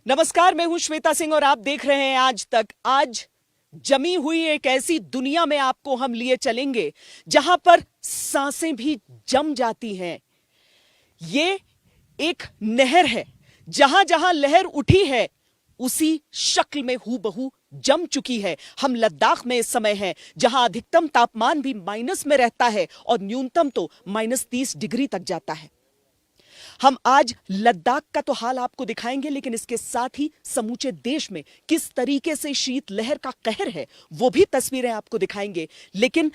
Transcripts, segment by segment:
नमस्कार, मैं हूं श्वेता सिंह और आप देख रहे हैं आज तक। आज जमी हुई एक ऐसी दुनिया में आपको हम लिए चलेंगे जहां पर सांसें भी जम जाती हैं। ये एक नहर है, जहां जहां लहर उठी है उसी शक्ल में हूबहू जम चुकी है। हम लद्दाख में इस समय हैं, जहां अधिकतम तापमान भी माइनस में रहता है और न्यूनतम तो -30 डिग्री तक जाता है। हम आज लद्दाख का तो हाल आपको दिखाएंगे, लेकिन इसके साथ ही समूचे देश में किस तरीके से शीतलहर का कहर है वो भी तस्वीरें आपको दिखाएंगे। लेकिन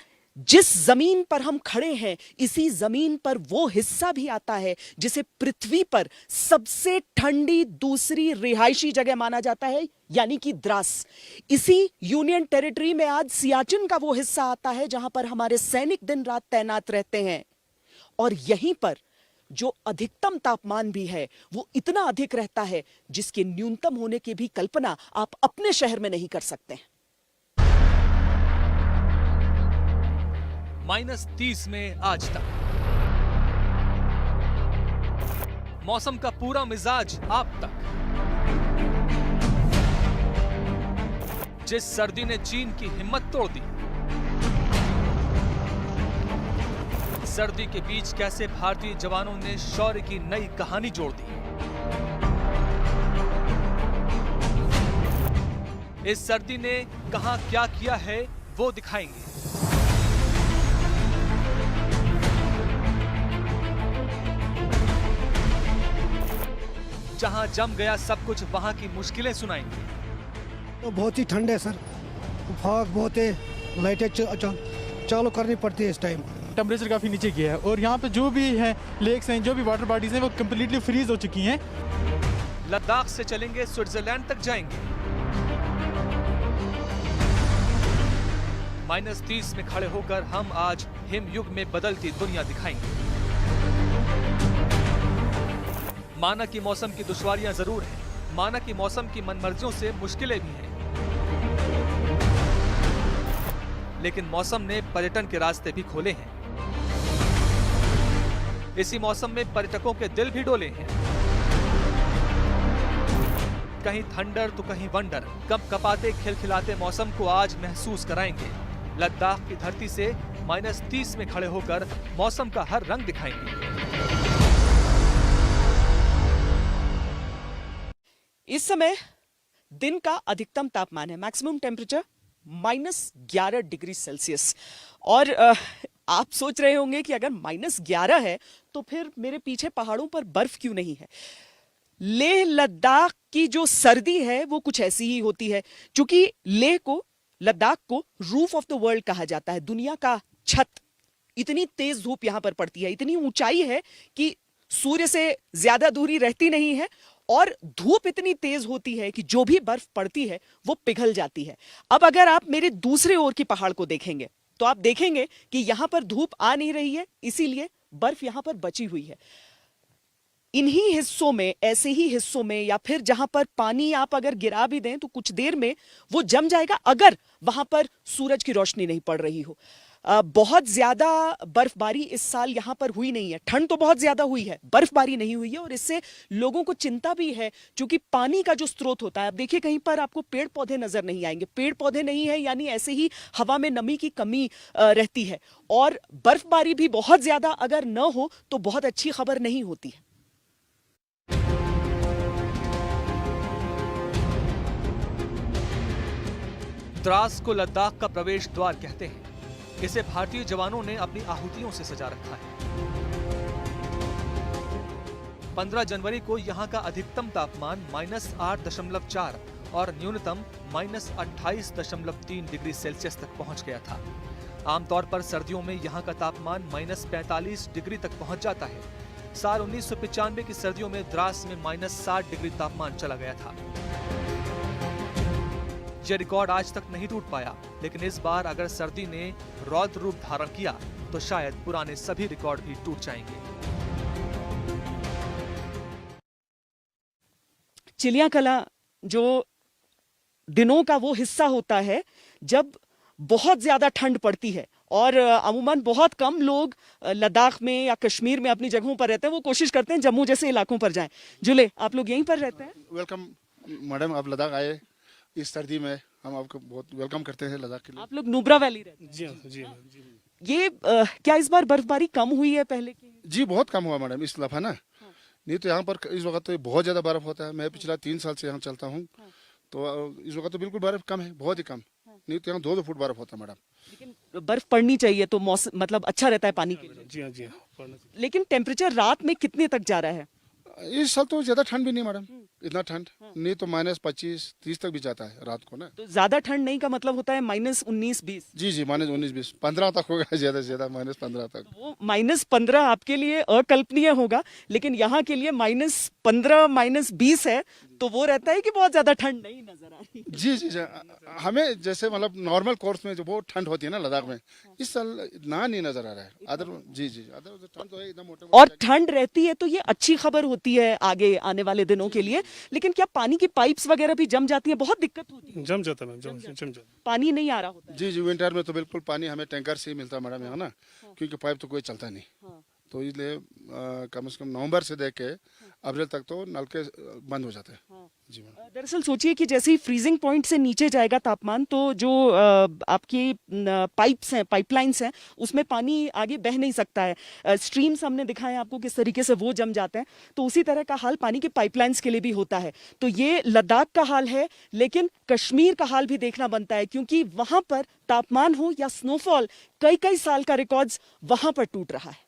जिस जमीन पर हम खड़े हैं, इसी जमीन पर वो हिस्सा भी आता है जिसे पृथ्वी पर सबसे ठंडी दूसरी रिहायशी जगह माना जाता है, यानी कि द्रास। इसी यूनियन टेरिटरी में आज सियाचिन का वो हिस्सा आता है जहां पर हमारे सैनिक दिन रात तैनात रहते हैं। और यहीं पर जो अधिकतम तापमान भी है वो इतना अधिक रहता है जिसके न्यूनतम होने की भी कल्पना आप अपने शहर में नहीं कर सकते। -30 में आज तक मौसम का पूरा मिजाज आप तक। जिस सर्दी ने चीन की हिम्मत तोड़ दी, सर्दी के बीच कैसे भारतीय जवानों ने शौर्य की नई कहानी जोड़ दी। इस सर्दी ने कहां क्या किया है वो दिखाएंगे। जहां जम गया सब कुछ, वहां की मुश्किलें सुनाएंगे। तो बहुत ही ठंड है सर, फॉग बहुत है, लाइटें चालू करनी पड़ती है इस टाइम। टेम्परेचर काफ़ी नीचे गया है और यहाँ पे जो भी है लेक्स हैं, जो भी वाटर बॉडीज हैं, वो कम्प्लीटली फ्रीज हो चुकी हैं। लद्दाख से चलेंगे स्विट्जरलैंड तक जाएंगे। -30 में खड़े होकर हम आज हिमयुग में बदलती दुनिया दिखाएंगे। माना कि मौसम की दुश्वारियां जरूर हैं, माना कि मौसम की मनमर्जियों से मुश्किलें भी हैं, लेकिन मौसम ने पर्यटन के रास्ते भी खोले हैं। इसी मौसम में पर्यटकों के दिल भी डोले हैं। कहीं थंडर तो कहीं वंडर, कपकपाते खिलखिलाते मौसम को आज महसूस कराएंगे। लद्दाख की धरती से -30 में खड़े होकर मौसम का हर रंग दिखाएंगे। इस समय दिन का अधिकतम तापमान है, मैक्सिमम टेम्परेचर -11 डिग्री सेल्सियस। और आप सोच रहे होंगे कि अगर -11 है तो फिर मेरे पीछे पहाड़ों पर बर्फ क्यों नहीं है। लेह लद्दाख की जो सर्दी है वो कुछ ऐसी ही होती है, क्योंकि लद्दाख को रूफ ऑफ द वर्ल्ड कहा जाता है, दुनिया का छत। इतनी तेज धूप यहां पर पड़ती है, इतनी ऊंचाई है कि सूर्य से ज्यादा दूरी रहती नहीं है और धूप इतनी तेज होती है कि जो भी बर्फ पड़ती है वो पिघल जाती है। अब अगर आप मेरे दूसरे ओर की पहाड़ को देखेंगे तो आप देखेंगे कि यहां पर धूप आ नहीं रही है, इसीलिए बर्फ यहां पर बची हुई है। इन्हीं हिस्सों में, ऐसे ही हिस्सों में, या फिर जहां पर पानी आप अगर गिरा भी दें तो कुछ देर में वो जम जाएगा, अगर वहां पर सूरज की रोशनी नहीं पड़ रही हो। बहुत ज्यादा बर्फबारी इस साल यहां पर हुई नहीं है। ठंड तो बहुत ज्यादा हुई है, बर्फबारी नहीं हुई है, और इससे लोगों को चिंता भी है, क्योंकि पानी का जो स्रोत होता है, अब देखिए कहीं पर आपको पेड़ पौधे नजर नहीं आएंगे। पेड़ पौधे नहीं है यानी ऐसे ही हवा में नमी की कमी रहती है, और बर्फबारी भी बहुत ज्यादा अगर न हो तो बहुत अच्छी खबर नहीं होती है। द्रास को लद्दाख का प्रवेश द्वार कहते हैं। इसे भारतीय जवानों ने अपनी आहुतियों से सजा रखा है। 15 जनवरी को यहां का अधिकतम तापमान -8.4 और न्यूनतम -28.3 डिग्री सेल्सियस तक पहुंच गया था। आमतौर पर सर्दियों में यहां का तापमान -45 डिग्री तक पहुंच जाता है। साल 1995 की सर्दियों में द्रास में -60 डिग्री तापमान चला गया था। यह रिकॉर्ड आज तक नहीं टूट पाया, लेकिन इस बार अगर सर्दी ने रौद्र रूप धारण किया तो शायद पुराने सभी रिकॉर्ड भी टूट जाएंगे। चिड़ियाकला जो दिनों का वो हिस्सा होता है जब बहुत ज्यादा ठंड पड़ती है, और अमूमन बहुत कम लोग लद्दाख में या कश्मीर में अपनी जगहों पर रहते हैं। वो कोशिश करते हैं जम्मू जैसे इलाकों पर जाएं। जुले, आप लोग यहीं पर रहते हैं? वेलकम मैडम आप लद्दाख आए इस सर्दी में, हम आपको बहुत वेलकम करते हैं लद्दाख के लिए। आप लोग नुब्रा वैली रहते हैं। जी हाँ, जी हाँ, जी हाँ। ये क्या इस बार बर्फबारी कम हुई है पहले की? जी बहुत कम हुआ मैडम इस दफा ना। नहीं तो यहाँ पर इस वक्त तो बहुत ज़्यादा बर्फ होता है। मैं पिछला 3 साल से यहाँ चलता हूँ, तो इस वक्त तो बिल्कुल बर्फ कम है, बहुत ही कम। नहीं तो यहाँ 2-2 फुट बर्फ होता है मैडम। लेकिन बर्फ पड़नी चाहिए तो मौसम मतलब अच्छा रहता है पानी के लिए। जी हाँ, जी हाँ। लेकिन टेम्परेचर रात में कितने तक जा रहा है? इस साल तो ज़्यादा ठंड भी नहीं मैडम, इतना ठंड नहीं तो -25-30 तक भी जाता है रात को ना। तो ज्यादा ठंड नहीं का मतलब होता है -19-20। जी जी, -19-20 15 तक होगा, ज़्यादा से ज़्यादा -15 तक। वो -15 आपके लिए अकल्पनीय होगा, लेकिन यहाँ के लिए -15 -20 है, तो वो रहता है कि बहुत ज्यादा ठंड नहीं नजर आ रही। जी जी जी, हमें जैसे मतलब नॉर्मल कोर्स में जो बहुत ठंड होती है ना लद्दाख में, इस साल इतना नहीं नजर आ रहा है। अदर जी जी, अदर ठंड तो है एकदम मोटे। और ठंड रहती है तो ये अच्छी खबर होती है आगे आने वाले दिनों के लिए। लेकिन क्या पानी की पाइप्स वगैरह भी जम जाती है? बहुत दिक्कत होती है। जम जाता है, जम जाता। पानी नहीं आ रहा होता है। जी जी, विंटर में तो बिल्कुल पानी हमें टैंकर से ही मिलता है मैडम यहाँ ना, क्योंकि पाइप तो कोई चलता नहीं। तो इसलिए कम से कम नवंबर से देख के अप्रैल तक तो नलके बंद हो जाते हैं। जी मैडम। दरअसल सोचिए कि जैसे ही फ्रीजिंग पॉइंट से नीचे जाएगा तापमान, तो जो आपकी पाइप्स हैं, पाइपलाइंस हैं, उसमें पानी आगे बह नहीं सकता है। स्ट्रीम्स हमने दिखाए आपको किस तरीके से वो जम जाते हैं। तो उसी तरह का हाल पानी के पाइपलाइंस के लिए भी होता है। तो ये लद्दाख का हाल है, लेकिन कश्मीर का हाल भी देखना बनता है, क्योंकि वहां पर तापमान हो या स्नोफॉल, कई कई साल का रिकॉर्ड्स वहां पर टूट रहा है।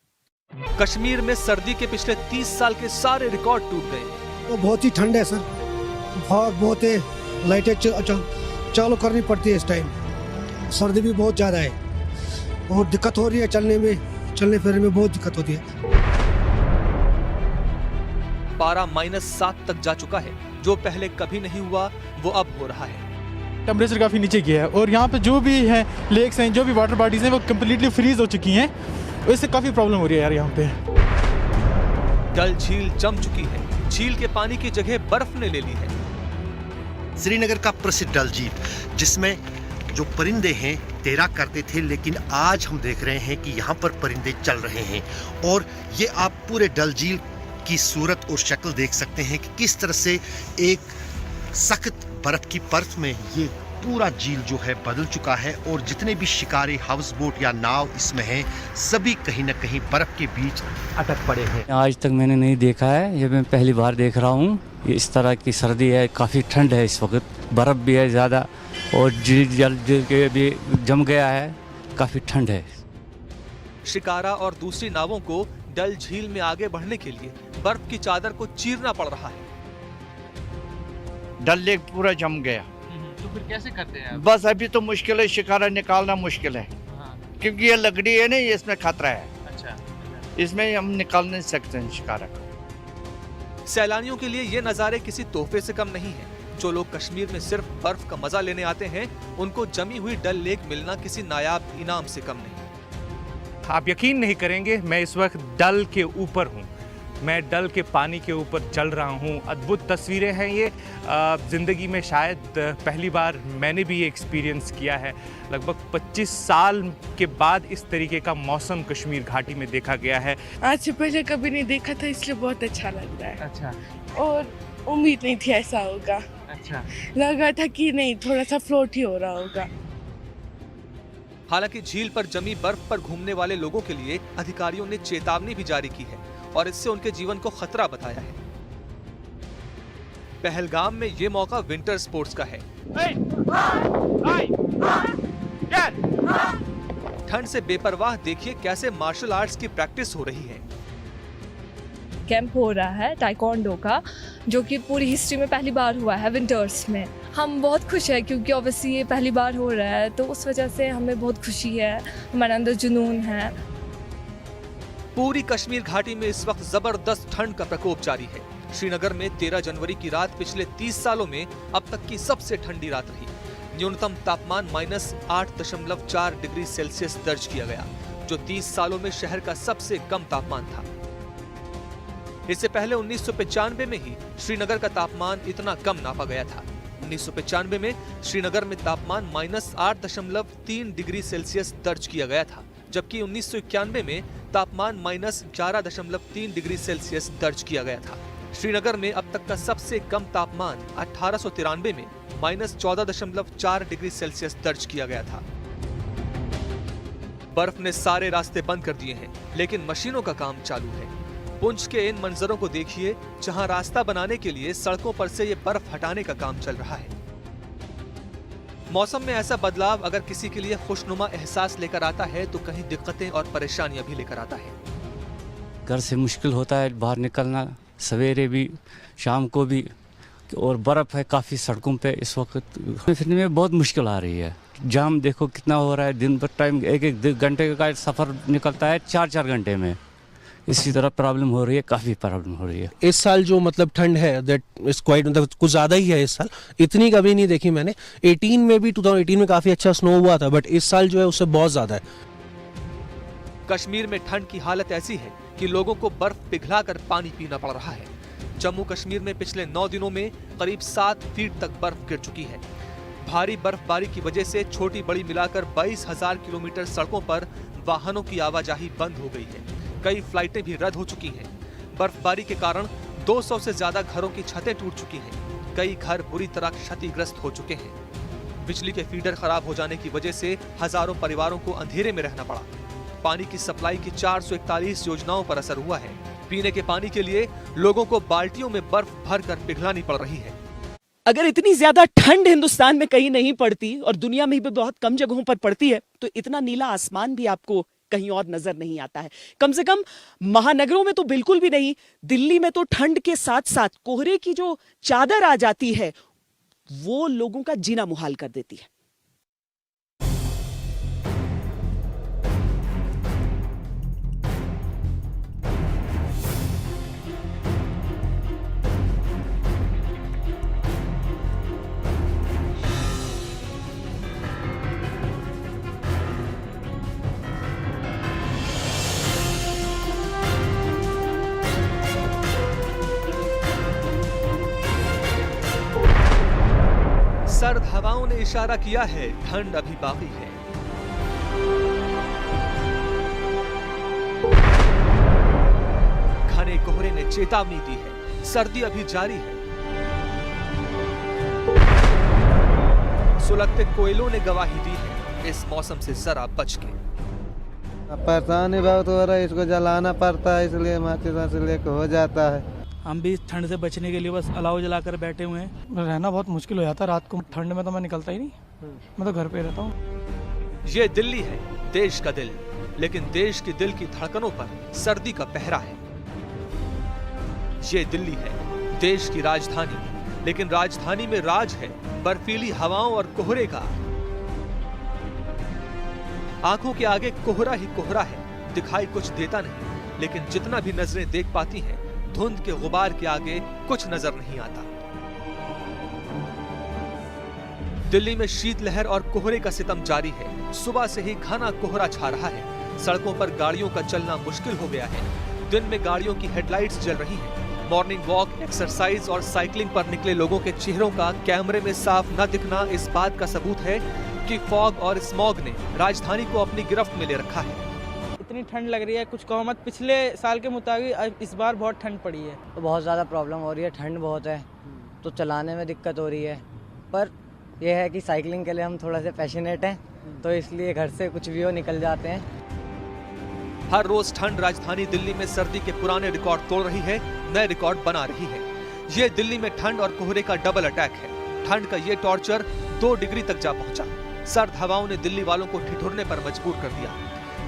कश्मीर में सर्दी के पिछले 30 साल के सारे रिकॉर्ड टूट गए। तो बहुत ही ठंड है सर, फॉग बहुत है, लाइटें चालू करनी पड़ती है इस टाइम। सर्दी भी बहुत ज़्यादा है और दिक्कत हो रही है चलने फिरने में बहुत दिक्कत होती है। पारा -7 तक जा चुका है, जो पहले कभी नहीं हुआ वो अब हो रहा है। टेम्परेचर काफ़ी नीचे गया है और यहाँ पे जो भी है लेक्स हैं, जो भी वाटर बॉडीज़ हैं, वो कम्प्लीटली फ्रीज हो चुकी हैं। इससे काफ़ी प्रॉब्लम हो रही है यार यहाँ पे। डल झील जम चुकी है, झील के पानी की जगह बर्फ ने ले ली है। श्रीनगर का प्रसिद्ध डल झील, जिसमें जो परिंदे हैं तैराक करते थे, लेकिन आज हम देख रहे हैं कि यहाँ पर परिंदे चल रहे हैं। और ये आप पूरे डल झील की सूरत और शक्ल देख सकते हैं कि किस तरह से एक सख्त बर्फ की परत में ये पूरा झील जो है बदल चुका है। और जितने भी शिकारी हाउस बोट या नाव इसमें हैं, सभी कहीं ना कहीं बर्फ के बीच अटक पड़े हैं। आज तक मैंने नहीं देखा है, ये मैं पहली बार देख रहा हूँ। ये इस तरह की सर्दी है, काफ़ी ठंड है इस वक्त, बर्फ़ भी है ज़्यादा और झील जल के भी जम गया है, काफ़ी ठंड है। शिकारा और दूसरी नावों को डल झील में आगे बढ़ने के लिए बर्फ की चादर को चीरना पड़ रहा है। डल लेक पूरा जम गया। तो फिर कैसे करते हैं? बस अभी तो मुश्किल है, शिकारा निकालना मुश्किल है। हाँ। क्योंकि ये लकड़ी है ना, ये इसमें खतरा है। अच्छा। इसमें हम निकाल नहीं सकते हैं शिकारा को। सैलानियों के लिए ये नज़ारे किसी तोहफे से कम नहीं है। जो लोग कश्मीर में सिर्फ बर्फ का मजा लेने आते हैं, उनको जमी हुई डल लेक मिलना किसी नायाब इनाम से कम नहीं। आप यकीन नहीं करेंगे, मैं इस वक्त डल के ऊपर हूँ। मैं डल के पानी के ऊपर चल रहा हूँ। अद्भुत तस्वीरें हैं ये। ज़िंदगी में शायद पहली बार मैंने भी ये एक्सपीरियंस किया है। लगभग 25 साल के बाद इस तरीके का मौसम कश्मीर घाटी में देखा गया है। आज से पहले कभी नहीं देखा था, इसलिए बहुत अच्छा लग रहा है। अच्छा। और उम्मीद नहीं थी ऐसा होगा। अच्छा। लगा था कि नहीं, थोड़ा सा फ्लोट ही हो रहा होगा। हालांकि झील पर जमी बर्फ पर घूमने वाले लोगों के लिए अधिकारियों ने चेतावनी भी जारी की है और इससे उनके जीवन को खतरा बताया है। पहलगाम में ये मौका विंटर स्पोर्ट्स का है। ठंड से बेपरवाह देखिए कैसे मार्शल आर्ट्स की प्रैक्टिस हो रही है। कैंप हो रहा है टाइकोंडो का, जो कि पूरी हिस्ट्री में पहली बार हुआ है विंटर्स में। हम बहुत खुश हैं क्योंकि ऑब्वियसली ये पहली बार हो रहा है, तो उस वजह से हमें बहुत खुशी है, हमारे अंदर जुनून है। पूरी कश्मीर घाटी में इस वक्त जबरदस्त ठंड का प्रकोप जारी है। श्रीनगर में 13 जनवरी की रात पिछले 30 सालों में अब तक की सबसे ठंडी रात रही। न्यूनतम तापमान -8.4 डिग्री सेल्सियस दर्ज किया गया, जो 30 सालों में शहर का सबसे कम तापमान था। इससे पहले 1995 में ही श्रीनगर का तापमान इतना कम नापा गया था। 1995 में श्रीनगर में तापमान -8.3 डिग्री सेल्सियस दर्ज किया गया था, जबकि 1991 में तापमान -11.3 डिग्री सेल्सियस दर्ज किया गया था। श्रीनगर में अब तक का सबसे कम तापमान 1893 में -14.4 डिग्री सेल्सियस दर्ज किया गया था। बर्फ ने सारे रास्ते बंद कर दिए हैं, लेकिन मशीनों का काम चालू है। पुंछ के इन मंजरों को देखिए, जहां रास्ता बनाने के लिए सड़कों पर से ये बर्फ हटाने का काम चल रहा है। मौसम में ऐसा बदलाव अगर किसी के लिए खुशनुमा एहसास लेकर आता है तो कहीं दिक्कतें और परेशानियां भी लेकर आता है। घर से मुश्किल होता है बाहर निकलना, सवेरे भी शाम को भी, और बर्फ़ है काफ़ी सड़कों पे। इस वक्त फिरने में बहुत मुश्किल आ रही है। जाम देखो कितना हो रहा है, दिन भर टाइम 1-1 घंटे का सफ़र निकलता है 4-4 घंटे में। इसी तरह प्रॉब्लम हो रही है, काफ़ी प्रॉब्लम हो रही है। इस साल जो मतलब ठंड है दैट इज क्वाइट, मतलब कुछ ज़्यादा ही है इस साल। इतनी कभी नहीं देखी मैंने। 2018 में काफ़ी अच्छा स्नो हुआ था, बट इस साल जो है उससे बहुत ज़्यादा है। कश्मीर में ठंड की हालत ऐसी है कि लोगों को बर्फ पिघलाकर पानी पीना पड़ रहा है। जम्मू कश्मीर में पिछले 9 दिनों में करीब 7 फीट तक बर्फ गिर चुकी है। भारी बर्फबारी की वजह से छोटी बड़ी मिलाकर 22,000 किलोमीटर सड़कों पर वाहनों की आवाजाही बंद हो गई है। कई फ्लाइटें भी रद्द हो चुकी हैं। बर्फबारी के कारण 200 से ज्यादा घरों की छतें टूट चुकी हैं। कई घर बुरी तरह क्षतिग्रस्त हो चुके हैं। बिजली के फीडर खराब हो जाने की वजह से हजारों परिवारों को अंधेरे में रहना पड़ा। पानी की सप्लाई की 441 योजनाओं पर असर हुआ है। पीने के पानी के लिए लोगों को बाल्टियों में बर्फ भरकर पिघलानी पड़ रही है। अगर इतनी ज्यादा ठंड हिंदुस्तान में कहीं नहीं पड़ती और दुनिया में भी बहुत कम जगहों पर पड़ती है, तो इतना नीला आसमान भी आपको कहीं और नजर नहीं आता है। कम से कम महानगरों में तो बिल्कुल भी नहीं। दिल्ली में तो ठंड के साथ साथ कोहरे की जो चादर आ जाती है, वो लोगों का जीना मुहाल कर देती है। सर्द हवाओं ने इशारा किया है, ठंड अभी बाकी है। घने कोहरे ने चेतावनी दी है, सर्दी अभी जारी है। सुलगते कोयलों ने गवाही दी है, इस मौसम से जरा बच के। परेशानी बहुत हो रहा है, इसको जलाना पड़ता है, इसलिए माचिस लेके हो जाता है। हम भी ठंड से बचने के लिए बस अलाव जलाकर बैठे हुए हैं। रहना बहुत मुश्किल हो जाता है रात को। ठंड में तो मैं निकलता ही नहीं, मैं तो घर पे रहता हूँ। ये दिल्ली है, देश का दिल, लेकिन देश के दिल की धड़कनों पर सर्दी का पहरा है। ये दिल्ली है, देश की राजधानी, लेकिन राजधानी में राज है बर्फीली हवाओं और कोहरे का। आंखों के आगे कोहरा ही कोहरा है, दिखाई कुछ देता नहीं, लेकिन जितना भी नजरें देख पाती हैं, धुंध के गुबार के आगे कुछ नजर नहीं आता। दिल्ली में शीतलहर और कोहरे का सितम जारी है। सुबह से ही घना कोहरा छा रहा है। सड़कों पर गाड़ियों का चलना मुश्किल हो गया है। दिन में गाड़ियों की हेडलाइट्स जल रही हैं। मॉर्निंग वॉक, एक्सरसाइज और साइकिलिंग पर निकले लोगों के चेहरों का कैमरे में साफ न दिखना इस बात का सबूत है कि फॉग और स्मॉग ने राजधानी को अपनी गिरफ्त में ले रखा है। इतनी ठंड लग रही है, कुछ कहो मत। पिछले साल के मुताबिक इस बार बहुत ठंड पड़ी है। तो बहुत ज़्यादा प्रॉब्लम हो रही है, ठंड बहुत है तो चलाने में दिक्कत हो रही है। पर यह है कि साइकिलिंग के लिए हम थोड़ा से पैशनेट हैं, तो इसलिए घर से कुछ भी हो निकल जाते हैं। हर रोज ठंड राजधानी दिल्ली में सर्दी के पुराने रिकॉर्ड तोड़ रही है, नए रिकॉर्ड बना रही है। ये दिल्ली में ठंड और कोहरे का डबल अटैक है। ठंड का ये टॉर्चर 2 डिग्री तक जा पहुंचा। सर्द हवाओं ने दिल्ली वालों को ठिठुरने पर मजबूर कर दिया।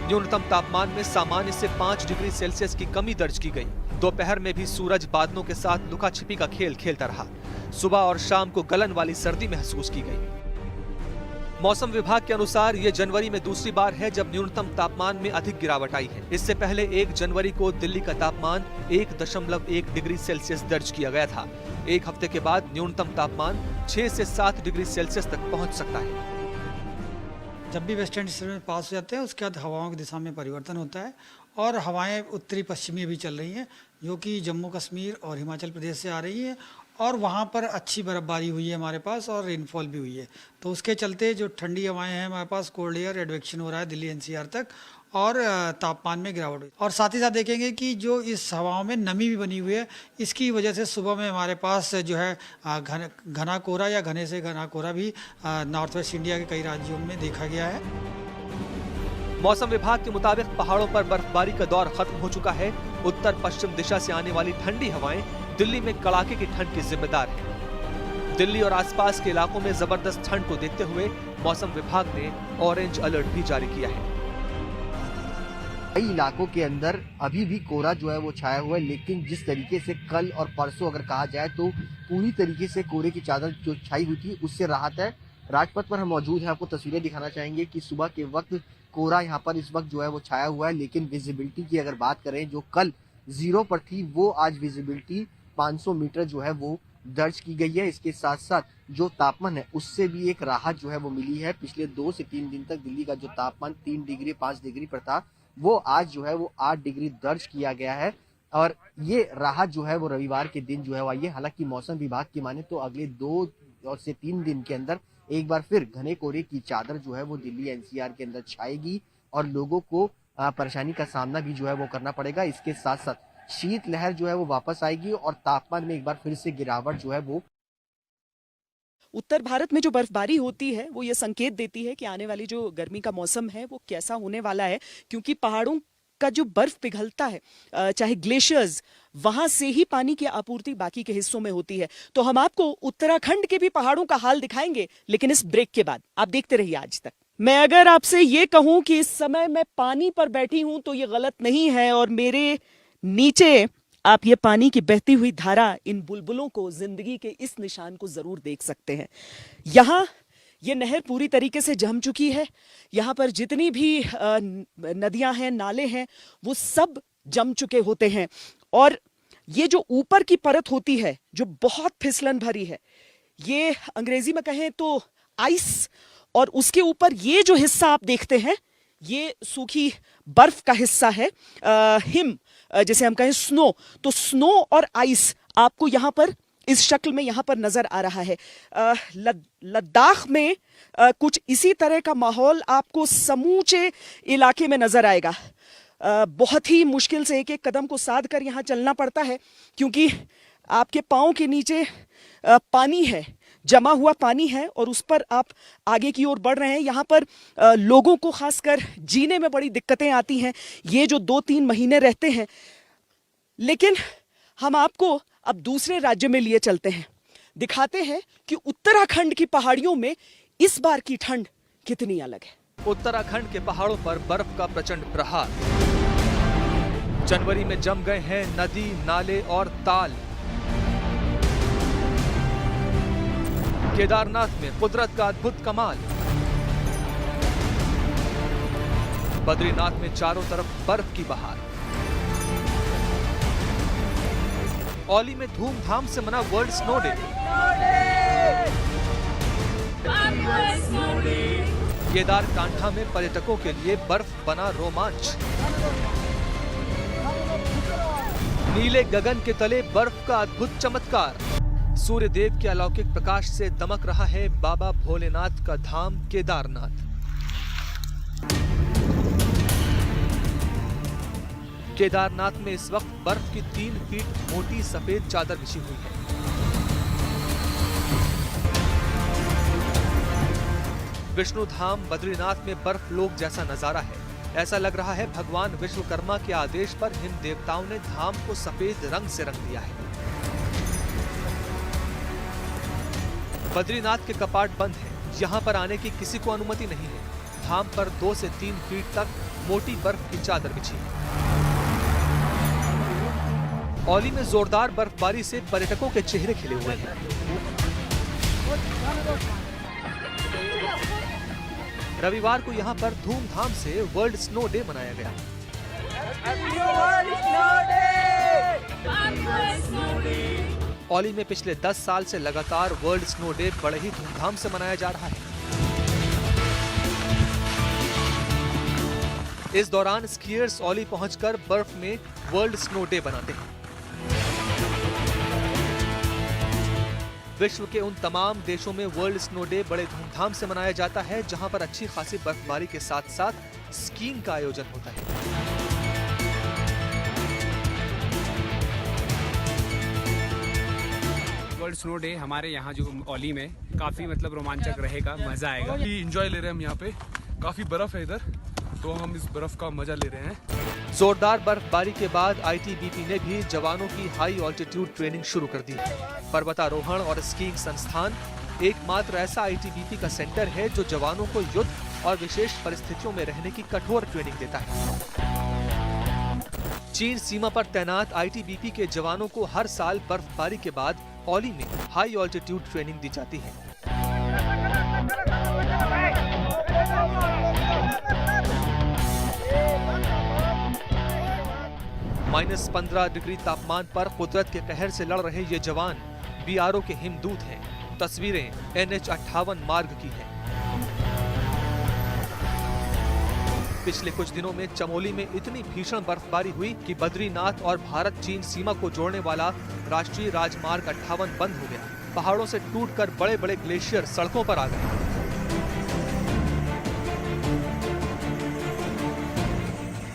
न्यूनतम तापमान में सामान्य से 5 डिग्री सेल्सियस की कमी दर्ज की गई। दोपहर में भी सूरज बादलों के साथ लुका छिपी का खेल खेलता रहा। सुबह और शाम को गलन वाली सर्दी महसूस की गई। मौसम विभाग के अनुसार ये जनवरी में दूसरी बार है जब न्यूनतम तापमान में अधिक गिरावट आई है। इससे पहले 1 जनवरी को दिल्ली का तापमान 1.1 डिग्री सेल्सियस दर्ज किया गया था। एक हफ्ते के बाद न्यूनतम तापमान 6 से 7 डिग्री सेल्सियस तक पहुंच सकता है। जब भी वेस्टर्न डिस्टर्बेंस पास हो जाते हैं, उसके बाद हवाओं की दिशा में परिवर्तन होता है और हवाएं उत्तरी पश्चिमी भी चल रही हैं, जो कि जम्मू कश्मीर और हिमाचल प्रदेश से आ रही हैं और वहाँ पर अच्छी बर्फबारी हुई है हमारे पास और रेनफॉल भी हुई है। तो उसके चलते जो ठंडी हवाएं हैं हमारे पास, कोल्ड एयर एडवेक्शन हो रहा है दिल्ली एनसीआर तक और तापमान में गिरावट हुई। और साथ ही साथ देखेंगे कि जो इस हवाओं में नमी भी बनी हुई है, इसकी वजह से सुबह में हमारे पास जो है घना कोहरा या घने से घना कोहरा भी नॉर्थ वेस्ट इंडिया के कई राज्यों में देखा गया है। मौसम विभाग के मुताबिक पहाड़ों पर बर्फबारी का दौर खत्म हो चुका है। उत्तर पश्चिम दिशा से आने वाली ठंडी हवाएं दिल्ली में कड़ाके की ठंड की जिम्मेदार है। दिल्ली और आसपास के इलाकों में जबरदस्त ठंड को देखते हुए मौसम विभाग ने ऑरेंज अलर्ट भी जारी किया है। कई इलाकों के अंदर अभी भी कोहरा जो है वो छाया हुआ है, लेकिन जिस तरीके से कल और परसों अगर कहा जाए तो पूरी तरीके से कोहरे की चादर जो छाई हुई थी उससे राहत है। राजपथ पर हम मौजूद हैं, आपको तस्वीरें दिखाना चाहेंगे कि सुबह के वक्त कोहरा यहाँ पर इस वक्त जो है वो छाया हुआ है, लेकिन विजिबिलिटी की अगर बात करें जो कल 0 पर थी वो आज विजिबिलिटी 500 मीटर जो है वो दर्ज की गई है। इसके साथ साथ जो तापमान है उससे भी एक राहत जो है वो मिली है। पिछले 2 से 3 दिन तक दिल्ली का जो तापमान 3 डिग्री 5 डिग्री पर था वो आज जो है वो 8 डिग्री दर्ज किया गया है और ये राहत जो है वो रविवार के दिन जो है वो आई है। हालांकि मौसम विभाग की माने तो अगले 2 से 3 दिन के अंदर एक बार फिर घने कोहरे की चादर जो है वो दिल्ली एनसीआर के अंदर छाएगी और लोगों को परेशानी का सामना भी जो है वो करना पड़ेगा। इसके साथ साथ शीत लहर जो है वो वापस आएगी और तापमान में एक बार फिर से गिरावट जो है वो। उत्तर भारत में जो बर्फबारी होती है वो ये संकेत देती है कि आने वाली जो गर्मी का मौसम है वो कैसा होने वाला है, क्योंकि पहाड़ों का जो बर्फ पिघलता है, चाहे ग्लेशियर्स, वहां से ही पानी की आपूर्ति बाकी के हिस्सों में होती है। तो हम आपको उत्तराखंड के भी पहाड़ों का हाल दिखाएंगे, लेकिन इस ब्रेक के बाद। आप देखते रहिए आज तक। मैं अगर आपसे ये कहूं कि इस समय मैं पानी पर बैठी हूं तो ये गलत नहीं है, और मेरे नीचे आप ये पानी की बहती हुई धारा, इन बुलबुलों को, जिंदगी के इस निशान को जरूर देख सकते हैं। यहाँ ये नहर पूरी तरीके से जम चुकी है। यहाँ पर जितनी भी नदियां हैं, नाले हैं, वो सब जम चुके होते हैं। और ये जो ऊपर की परत होती है जो बहुत फिसलन भरी है, ये अंग्रेजी में कहें तो आइस, और उसके ऊपर ये जो हिस्सा आप देखते हैं ये सूखी बर्फ का हिस्सा है, हिम जैसे हम कहें स्नो। तो स्नो और आइस आपको यहाँ पर इस शक्ल में यहाँ पर नजर आ रहा है। लद्दाख में कुछ इसी तरह का माहौल आपको समूचे इलाके में नजर आएगा। बहुत ही मुश्किल से एक एक कदम को साध कर यहाँ चलना पड़ता है, क्योंकि आपके पाँव के नीचे पानी है, जमा हुआ पानी है, और उस पर आप आगे की ओर बढ़ रहे हैं। यहाँ पर लोगों को खासकर जीने में बड़ी दिक्कतें आती हैं ये जो 2-3 महीने रहते हैं। लेकिन हम आपको अब दूसरे राज्य में लिए चलते हैं, दिखाते हैं कि उत्तराखंड की पहाड़ियों में इस बार की ठंड कितनी अलग है। उत्तराखंड के पहाड़ों पर बर्फ का प्रचंड प्रहार। जनवरी में जम गए हैं नदी, नाले और ताल। केदारनाथ में कुदरत का अद्भुत कमाल। बद्रीनाथ में चारों तरफ बर्फ की बहार। औली में धूमधाम से मना वर्ल्ड स्नो डे। केदारकांठा में पर्यटकों के लिए बर्फ बना रोमांच। नीले गगन के तले बर्फ का अद्भुत चमत्कार। सूर्य देव के अलौकिक प्रकाश से दमक रहा है बाबा भोलेनाथ का धाम केदारनाथ। केदारनाथ में इस वक्त बर्फ की 3 फीट मोटी सफेद चादर बिछी हुई है। विष्णु धाम बद्रीनाथ में बर्फ लोक जैसा नजारा है। ऐसा लग रहा है भगवान विश्वकर्मा के आदेश पर हिंद देवताओं ने धाम को सफेद रंग से रंग दिया है। बद्रीनाथ के कपाट बंद हैं। यहाँ पर आने की किसी को अनुमति नहीं है। धाम पर 2 से 3 फीट तक मोटी बर्फ की चादर बिछी है। औली में जोरदार बर्फबारी से पर्यटकों के चेहरे खिले हुए हैं। रविवार को यहाँ पर धूमधाम से वर्ल्ड स्नो डे मनाया गया। औली में पिछले 10 साल से लगातार वर्ल्ड स्नो डे बड़े ही धूमधाम से मनाया जा रहा है। इस दौरान स्कीयर्स औली पहुंचकर बर्फ में वर्ल्ड स्नो डे बनाते हैं। विश्व के उन तमाम देशों में वर्ल्ड स्नो डे बड़े धूमधाम से मनाया जाता है जहां पर अच्छी खासी बर्फबारी के साथ साथ स्कीइंग का आयोजन होता है। वर्ल्ड स्नो डे हमारे यहाँ जो ओली में काफ़ी मतलब रोमांचक रहेगा, मज़ा आएगा। इंजॉय ले रहे हैं हम यहाँ पे, काफ़ी बर्फ़ है इधर, तो हम इस बर्फ़ का मज़ा ले रहे हैं। जोरदार बर्फबारी के बाद आईटीबीपी ने भी जवानों की हाई ऑल्टीट्यूड ट्रेनिंग शुरू कर दी है। पर्वतारोहण और स्कीइंग संस्थान एकमात्र ऐसा आईटीबीपी का सेंटर है जो जवानों को युद्ध और विशेष परिस्थितियों में रहने की कठोर ट्रेनिंग देता है। चीन सीमा पर तैनात आईटीबीपी के जवानों को हर साल बर्फबारी के बाद ओली में हाई ऑल्टीट्यूड ट्रेनिंग दी जाती है। -15 डिग्री तापमान पर कुदरत के कहर से लड़ रहे ये जवान बीआरओ के हिमदूत हैं। तस्वीरें NH-58 मार्ग की हैं। पिछले कुछ दिनों में चमोली में इतनी भीषण बर्फबारी हुई कि बद्रीनाथ और भारत चीन सीमा को जोड़ने वाला राष्ट्रीय राजमार्ग 58 बंद हो गया। पहाड़ों से टूटकर बड़े बड़े ग्लेशियर सड़कों पर आ गए।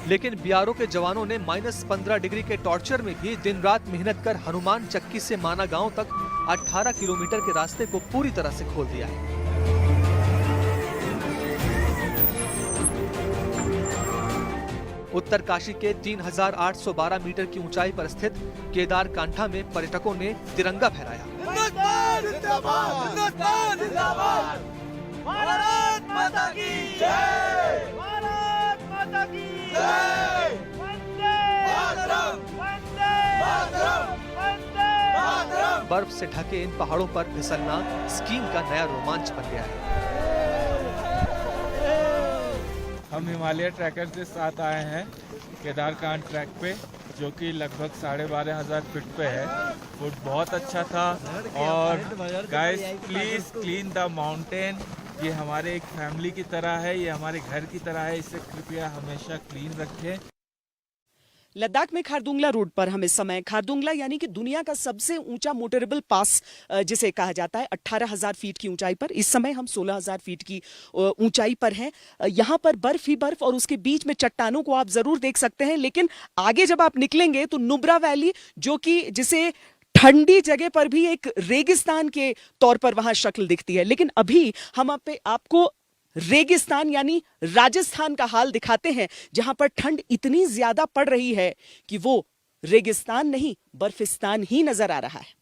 लेकिन बीआरओ के जवानों ने -15 डिग्री के टॉर्चर में भी दिन रात मेहनत कर हनुमान चक्की से माना गांव तक 18 किलोमीटर के रास्ते को पूरी तरह से खोल दिया है। उत्तरकाशी के 3812 मीटर की ऊंचाई पर स्थित केदार कांठा में पर्यटकों ने तिरंगा फहराया। भारत माता की जय! भारत माता की जय! वंदे मातरम! वंदे मातरम! वंदे मातरम! बर्फ से ढके इन पहाड़ों पर फिसलना स्कीइंग का नया रोमांच बन गया है। हम हिमालय ट्रैकर के साथ आए हैं केदारकांठ ट्रैक पे, जो कि लगभग 12,500 फीट पे है। फूड बहुत अच्छा था और guys please clean the mountain. ये हमारे एक फैमिली की तरह है, ये हमारे घर की तरह है, इसे कृपया हमेशा क्लीन रखें। लद्दाख में खारदुंगला रोड पर हम इस समय खारदुंगला यानी कि दुनिया का सबसे ऊंचा मोटरेबल पास जिसे कहा जाता है 18,000 फीट की ऊंचाई पर, इस समय हम 16,000 फीट की ऊंचाई पर हैं। यहाँ पर बर्फ ही बर्फ और उसके बीच में चट्टानों को आप जरूर देख सकते हैं। लेकिन आगे जब आप निकलेंगे तो नुब्रा वैली, जो कि जिसे ठंडी जगह पर भी एक रेगिस्तान के तौर पर वहां शक्ल दिखती है, लेकिन अभी हम आपको रेगिस्तान यानी राजस्थान का हाल दिखाते हैं, जहां पर ठंड इतनी ज्यादा पड़ रही है कि वो रेगिस्तान नहीं बर्फिस्तान ही नजर आ रहा है।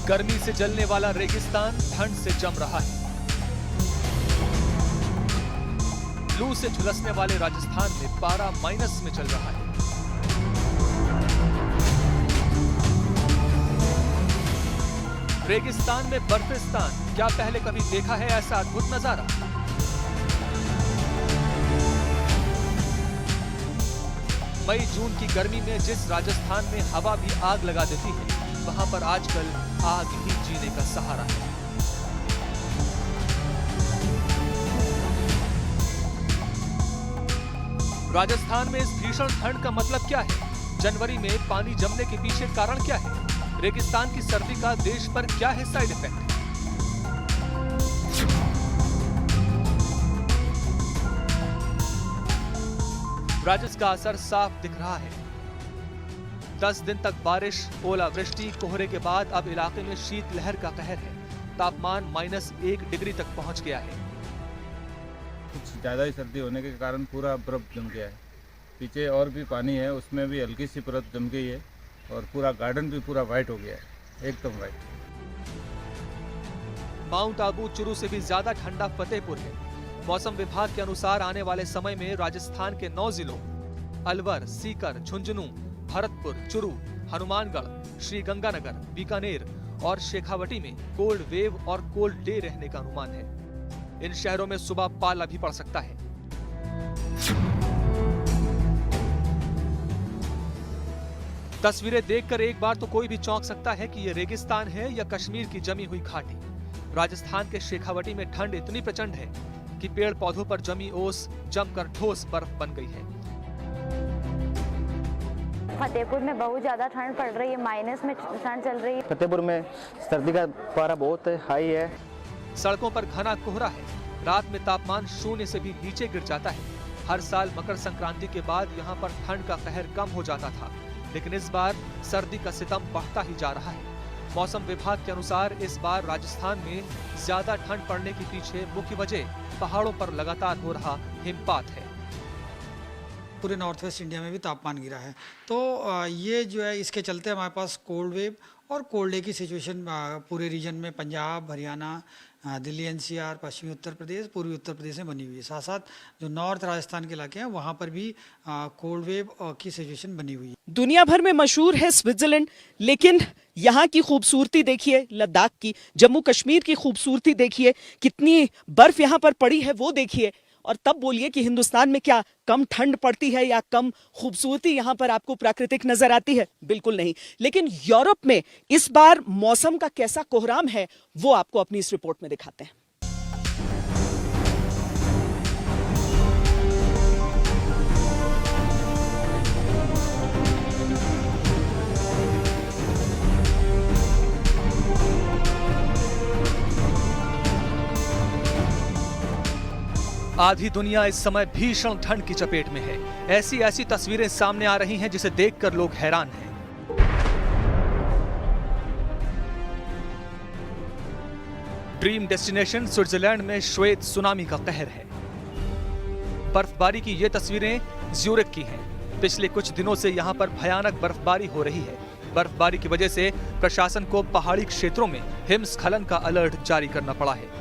गर्मी से जलने वाला रेगिस्तान ठंड से जम रहा है। लू से झुलसने वाले राजस्थान में पारा माइनस में चल रहा है। रेगिस्तान में बर्फिस्तान, क्या पहले कभी देखा है ऐसा अद्भुत नजारा? मई जून की गर्मी में जिस राजस्थान में हवा भी आग लगा देती है, वहां पर आजकल आग ही जीने का सहारा है। राजस्थान में इस भीषण ठंड का मतलब क्या है? जनवरी में पानी जमने के पीछे कारण क्या है? रेगिस्तान की सर्दी का देश पर क्या है साइड इफेक्ट? राजस्थान का असर साफ दिख रहा है। 10 दिन तक बारिश, ओलावृष्टि, कोहरे के बाद अब इलाके में शीतलहर का कहर है। तापमान -1 डिग्री तक पहुंच गया है। कुछ ज़्यादा ही सर्दी होने के कारण पूरा बर्फ जम गया है। पीछे और भी पानी है, उसमें भी हल्की सी बर्फ जम गई है और पूरा गार्डन भी पूरा वाइट हो गया है, एकदम वाइट। माउंट आबू चुरू से भी ज्यादा ठंडा फतेहपुर है। मौसम विभाग के अनुसार आने वाले समय में राजस्थान के 9 जिलों अलवर, सीकर, झुंझुनू, भरतपुर, चुरू, हनुमानगढ़, श्रीगंगानगर, बीकानेर और शेखावटी में कोल्ड वेव और कोल्ड डे रहने का अनुमान है। इन शहरों में सुबह पाला भी पड़ सकता है। तस्वीरें देखकर एक बार तो कोई भी चौंक सकता है कि ये रेगिस्तान है या कश्मीर की जमी हुई घाटी। राजस्थान के शेखावटी में ठंड इतनी प्रचंड है कि पेड़ पौधों पर जमी ओस जमकर ठोस बर्फ बन गई है। फतेहपुर में बहुत ज्यादा ठंड पड़ रही है, माइनस में ठंड चल रही है। फतेहपुर में सर्दी का पारा बहुत हाई है। सड़कों पर घना कोहरा है, रात में तापमान 0 से भी नीचे गिर जाता है। हर साल मकर संक्रांति के बाद यहाँ पर ठंड का कहर कम हो जाता था, लेकिन इस बार सर्दी का सितम बढ़ता ही जा रहा है। मौसम विभाग के अनुसार इस बार राजस्थान में ज्यादा ठंड पड़ने के पीछे मुख्य वजह पहाड़ों पर लगातार हो रहा हिमपात है। पूरे नॉर्थ वेस्ट इंडिया में भी तापमान गिरा है, तो ये जो है इसके चलते हमारे पास कोल्ड वेव और कोल्ड डे की सिचुएशन पूरे रीजन में पंजाब, हरियाणा, दिल्ली एनसीआर, पश्चिमी उत्तर प्रदेश, पूर्वी उत्तर प्रदेश में बनी हुई है। साथ साथ जो नॉर्थ राजस्थान के इलाके हैं वहाँ पर भी कोल्ड वेव की सिचुएशन बनी हुई है। दुनिया भर में मशहूर है स्विट्जरलैंड, लेकिन यहाँ की खूबसूरती देखिए, लद्दाख की, जम्मू कश्मीर की खूबसूरती देखिए, कितनी बर्फ यहाँ पर पड़ी है वो देखिए, और तब बोलिए कि हिंदुस्तान में क्या कम ठंड पड़ती है या कम खूबसूरती यहाँ पर आपको प्राकृतिक नजर आती है? बिल्कुल नहीं। लेकिन यूरोप में इस बार मौसम का कैसा कोहराम है वो आपको अपनी इस रिपोर्ट में दिखाते हैं। आधी दुनिया इस समय भीषण ठंड की चपेट में है। ऐसी ऐसी तस्वीरें सामने आ रही हैं जिसे देखकर लोग हैरान हैं। ड्रीम डेस्टिनेशन स्विट्जरलैंड में श्वेत सुनामी का कहर है। बर्फबारी की ये तस्वीरें ज्यूरिख की हैं। पिछले कुछ दिनों से यहाँ पर भयानक बर्फबारी हो रही है। बर्फबारी की वजह से प्रशासन को पहाड़ी क्षेत्रों में हिमस्खलन का अलर्ट जारी करना पड़ा है।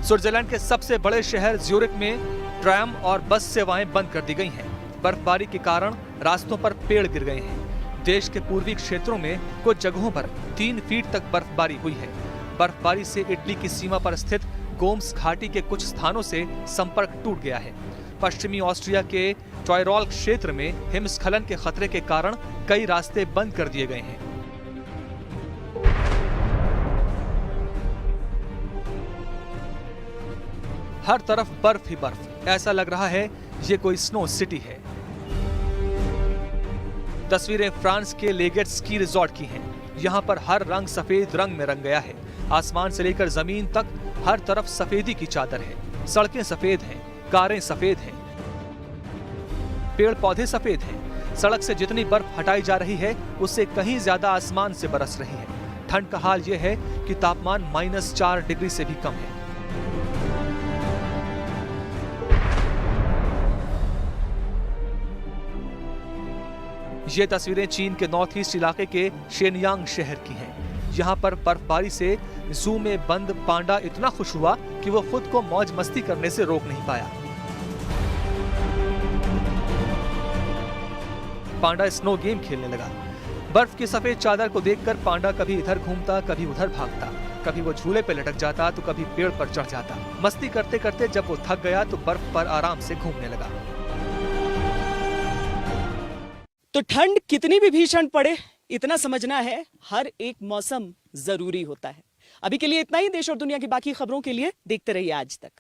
स्विट्जरलैंड के सबसे बड़े शहर ज्यूरिख में ट्राम और बस सेवाएं बंद कर दी गई हैं। बर्फबारी के कारण रास्तों पर पेड़ गिर गए हैं। देश के पूर्वी क्षेत्रों में कुछ जगहों पर 3 फीट तक बर्फबारी हुई है। बर्फबारी से इटली की सीमा पर स्थित गोम्स घाटी के कुछ स्थानों से संपर्क टूट गया है। पश्चिमी ऑस्ट्रिया के टॉयरॉल क्षेत्र में हिमस्खलन के खतरे के कारण कई रास्ते बंद कर दिए गए हैं। हर तरफ बर्फ ही बर्फ, ऐसा लग रहा है ये कोई स्नो सिटी है। तस्वीरें फ्रांस के लेगेट स्की रिजॉर्ट की हैं। यहाँ पर हर रंग सफेद रंग में रंग गया है। आसमान से लेकर जमीन तक हर तरफ सफेदी की चादर है। सड़कें सफेद हैं, कारें सफेद हैं, पेड़ पौधे सफेद हैं। सड़क से जितनी बर्फ हटाई जा रही है उससे कहीं ज्यादा आसमान से बरस रही है। ठंड का हाल यह है कि तापमान -4 डिग्री से भी कम है। ये तस्वीरें चीन के नॉर्थ ईस्ट इलाके के शेनयांग शहर की हैं। यहाँ पर बर्फबारी से जू में बंद पांडा इतना खुश हुआ कि वो खुद को मौज मस्ती करने से रोक नहीं पाया। पांडा स्नो गेम खेलने लगा। बर्फ की सफेद चादर को देखकर पांडा कभी इधर घूमता, कभी उधर भागता, कभी वो झूले पे लटक जाता तो कभी पेड़ पर चढ़ जाता। मस्ती करते करते जब वो थक गया तो बर्फ पर आराम से घूमने लगा। तो ठंड कितनी भी भीषण पड़े, इतना समझना है हर एक मौसम जरूरी होता है। अभी के लिए इतना ही। देश और दुनिया की बाकी खबरों के लिए देखते रहिए आज तक।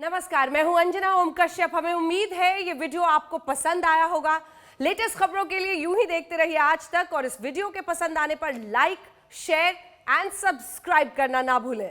नमस्कार, मैं हूं अंजना ओम कश्यप। हमें उम्मीद है ये वीडियो आपको पसंद आया होगा। लेटेस्ट खबरों के लिए यूं ही देखते रहिए आज तक, और इस वीडियो के पसंद आने पर लाइक, शेयर एंड सब्सक्राइब करना ना भूलें।